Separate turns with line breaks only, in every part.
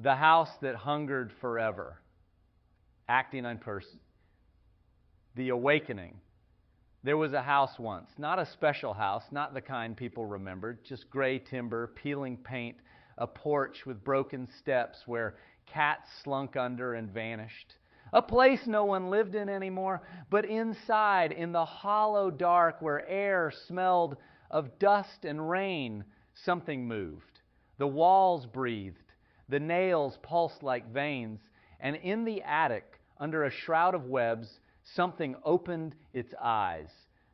The house that hungered forever. Acting on person. The awakening. There was a house once, not a special house, not the kind people remembered, just gray timber, peeling paint, a porch with broken steps where cats slunk under and vanished. A place no one lived in anymore, but inside, in the hollow dark where air smelled of dust and rain, something moved. The walls breathed, the nails pulsed like veins, and in the attic, under a shroud of webs, something opened its eyes.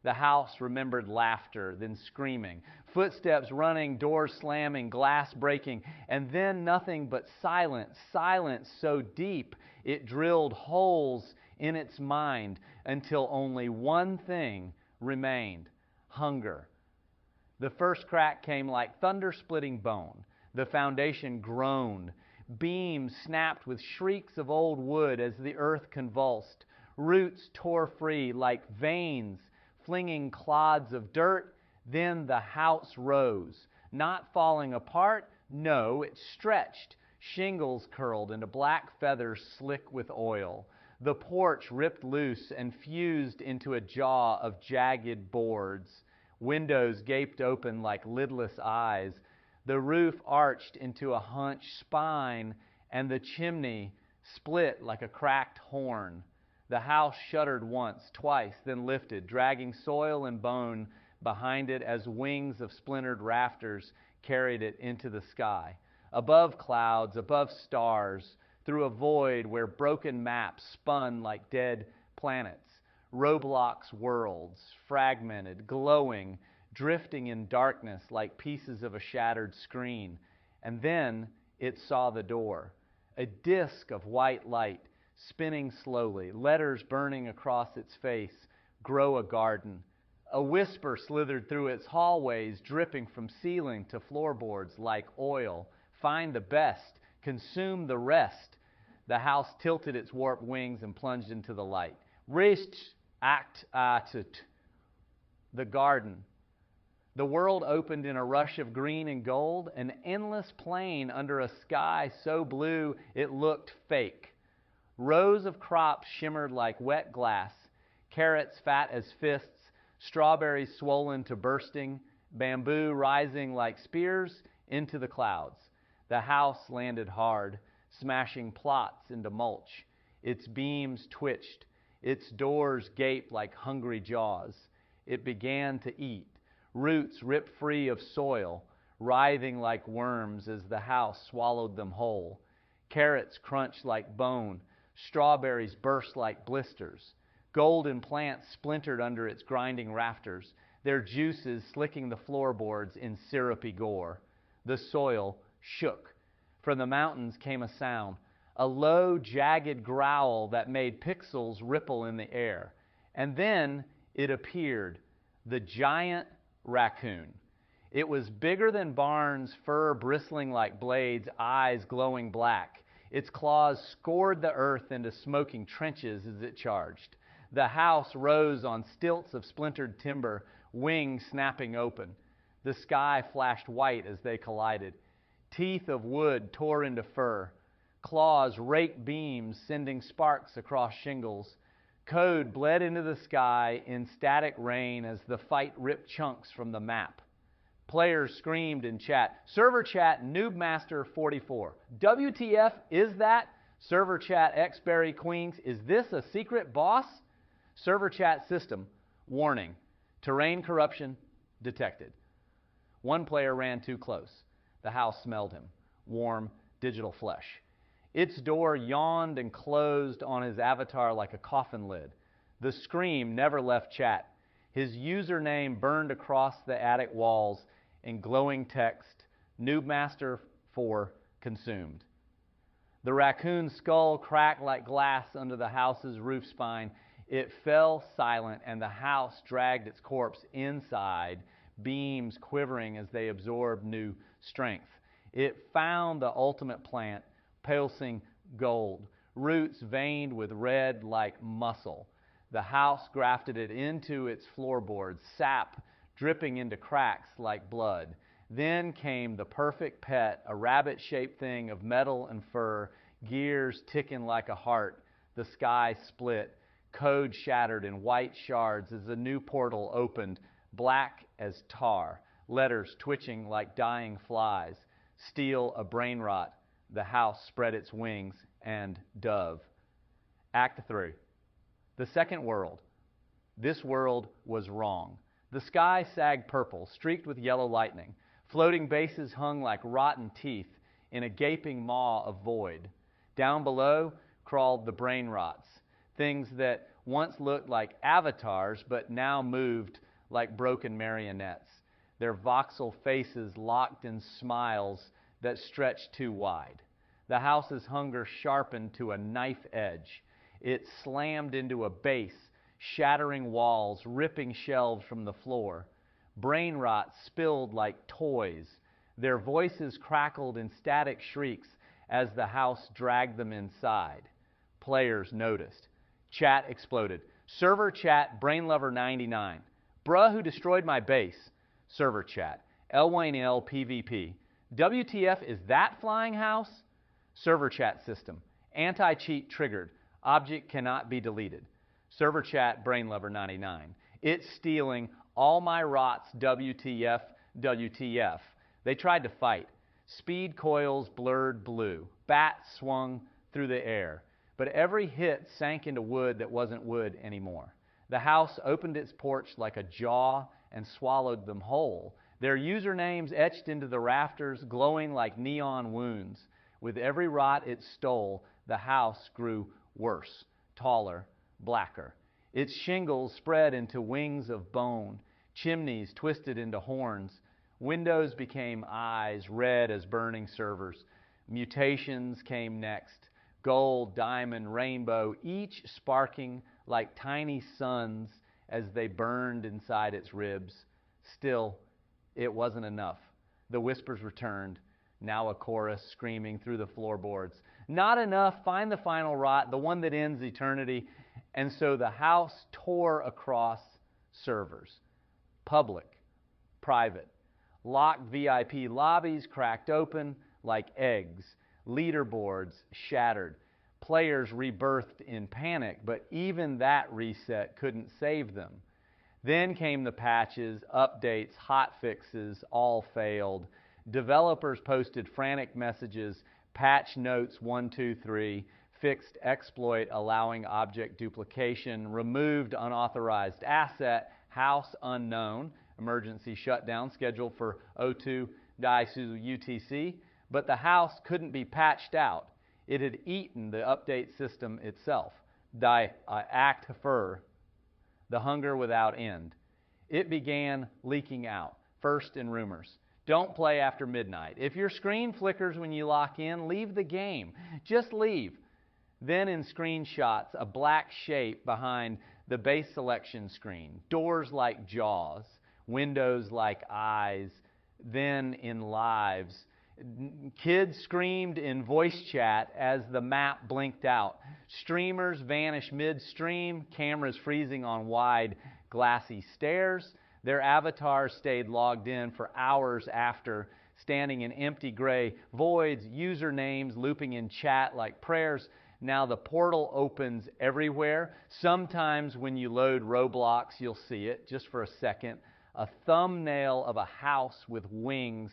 The house remembered laughter, then screaming, footsteps running, doors slamming, glass breaking, and then nothing but silence, silence so deep it drilled holes in its mind until only one thing remained: hunger. The first crack came like thunder-splitting bone. The foundation groaned. Beams snapped with shrieks of old wood as the earth convulsed. Roots tore free like veins, flinging clods of dirt. Then the house rose, not falling apart. No, it stretched. Shingles curled into black feathers slick with oil. The porch ripped loose and fused into a jaw of jagged boards. Windows gaped open like lidless eyes. The roof arched into a hunched spine, and the chimney split like a cracked horn. The house shuddered once, twice, then lifted, dragging soil and bone behind it as wings of splintered rafters carried it into the sky. Above clouds, above stars, through a void where broken maps spun like dead planets. Roblox worlds, fragmented, glowing, drifting in darkness like pieces of a shattered screen. And then it saw the door, a disk of white light, spinning slowly, letters burning across its face: grow a garden. A whisper slithered through its hallways, dripping from ceiling to floorboards like oil. Find the best, consume the rest. The house tilted its warped wings and plunged into the light. Recht act atet. The garden. The world opened in a rush of green and gold, an endless plain under a sky so blue it looked fake. Rows of crops shimmered like wet glass, carrots fat as fists, strawberries swollen to bursting, bamboo rising like spears into the clouds. The house landed hard, smashing plots into mulch. Its beams twitched. Its doors gaped like hungry jaws. It began to eat. Roots ripped free of soil, writhing like worms as the house swallowed them whole. Carrots crunched like bone. Strawberries burst like blisters. Golden plants splintered under its grinding rafters, their juices slicking the floorboards in syrupy gore. The soil shook. From the mountains came a sound, a low, jagged growl that made pixels ripple in the air. And then it appeared, the giant raccoon. It was bigger than Barnes, fur bristling like blades, eyes glowing black. Its claws scored the earth into smoking trenches as it charged. The house rose on stilts of splintered timber, wings snapping open. The sky flashed white as they collided. Teeth of wood tore into fur. Claws raked beams, sending sparks across shingles. Code bled into the sky in static rain as the fight ripped chunks from the map. Players screamed in chat. Server chat Noobmaster 44. WTF is that? Server chat Xberry Queens. Is this a secret boss? Server chat system. Warning. Terrain corruption detected. One player ran too close. The house smelled him. Warm, digital flesh. Its door yawned and closed on his avatar like a coffin lid. The scream never left chat. His username burned across the attic walls in glowing text, Noobmaster 4 consumed. The raccoon's skull cracked like glass under the house's roof spine. It fell silent, and the house dragged its corpse inside, beams quivering as they absorbed new strength. It found the ultimate plant, pulsing gold, roots veined with red like muscle. The house grafted it into its floorboards, sap dripping into cracks like blood. Then came the perfect pet, a rabbit-shaped thing of metal and fur, gears ticking like a heart. The sky split, code shattered in white shards as a new portal opened, black as tar, letters twitching like dying flies. Steel a brain rot. The house spread its wings, and dove. Act 3. The second world. This world was wrong. The sky sagged purple, streaked with yellow lightning. Floating bases hung like rotten teeth in a gaping maw of void. Down below crawled the brain rots, things that once looked like avatars but now moved like broken marionettes, their voxel faces locked in smiles that stretched too wide. The house's hunger sharpened to a knife edge. It slammed into a base, shattering walls, ripping shelves from the floor. Brain rot spilled like toys. Their voices crackled in static shrieks as the house dragged them inside. Players noticed. Chat exploded. Server chat, BrainLover99. Bruh who destroyed my base. Server chat. L1L PvP. WTF is that flying house? Server chat system. Anti-cheat triggered. Object cannot be deleted. Server chat, BrainLover99. It's stealing all my rots, WTF, WTF. They tried to fight. Speed coils blurred blue. Bats swung through the air. But every hit sank into wood that wasn't wood anymore. The house opened its porch like a jaw and swallowed them whole. Their usernames etched into the rafters, glowing like neon wounds. With every rot it stole, the house grew worse, taller, blacker. Its shingles spread into wings of bone, chimneys twisted into horns. Windows became eyes, red as burning servers. Mutations came next, gold, diamond, rainbow, each sparking like tiny suns as they burned inside its ribs. Still, it wasn't enough. The whispers returned, now a chorus screaming through the floorboards. Not enough, find the final rot, the one that ends eternity. And so the house tore across servers. Public, private, locked VIP lobbies cracked open like eggs. Leaderboards shattered. Players rebirthed in panic, but even that reset couldn't save them. Then came the patches, updates, hot fixes, all failed. Developers posted frantic messages, patch notes 1, 2, 3, fixed exploit allowing object duplication, removed unauthorized asset, house unknown, emergency shutdown scheduled for O2 Daisu UTC, but the house couldn't be patched out. It had eaten the update system itself. Act fur, the hunger without end. It began leaking out, first in rumors. Don't play after midnight. If your screen flickers when you lock in, leave the game. Just leave. Then in screenshots, a black shape behind the base selection screen. Doors like jaws, windows like eyes. Then in lives, kids screamed in voice chat as the map blinked out. Streamers vanished midstream, cameras freezing on wide, glassy stairs. Their avatars stayed logged in for hours after, standing in empty gray voids, usernames looping in chat like prayers. Now the portal opens everywhere. Sometimes when you load Roblox, you'll see it, just for a second. A thumbnail of a house with wings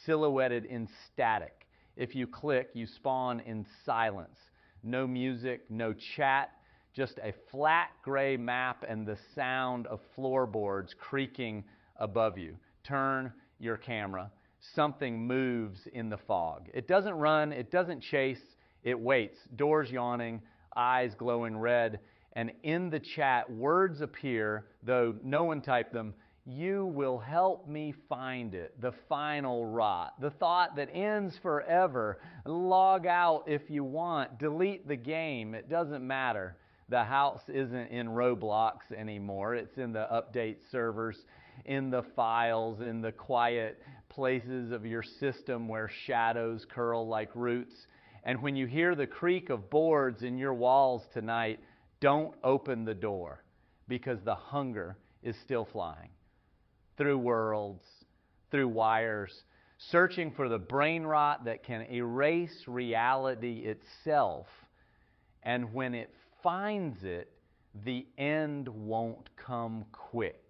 silhouetted in static. If you click, you spawn in silence. No music, no chat, just a flat gray map and the sound of floorboards creaking above you. Turn your camera. Something moves in the fog. It doesn't run, it doesn't chase, it waits. Doors yawning, eyes glowing red, and in the chat, words appear, though no one typed them. You will help me find it, the final rot, the thought that ends forever. Log out if you want, delete the game, it doesn't matter. The house isn't in Roblox anymore, it's in the update servers, in the files, in the quiet places of your system where shadows curl like roots. And when you hear the creak of boards in your walls tonight, don't open the door, because the hunger is still flying. Through worlds, through wires, searching for the brain rot that can erase reality itself. And when it finds it, the end won't come quick.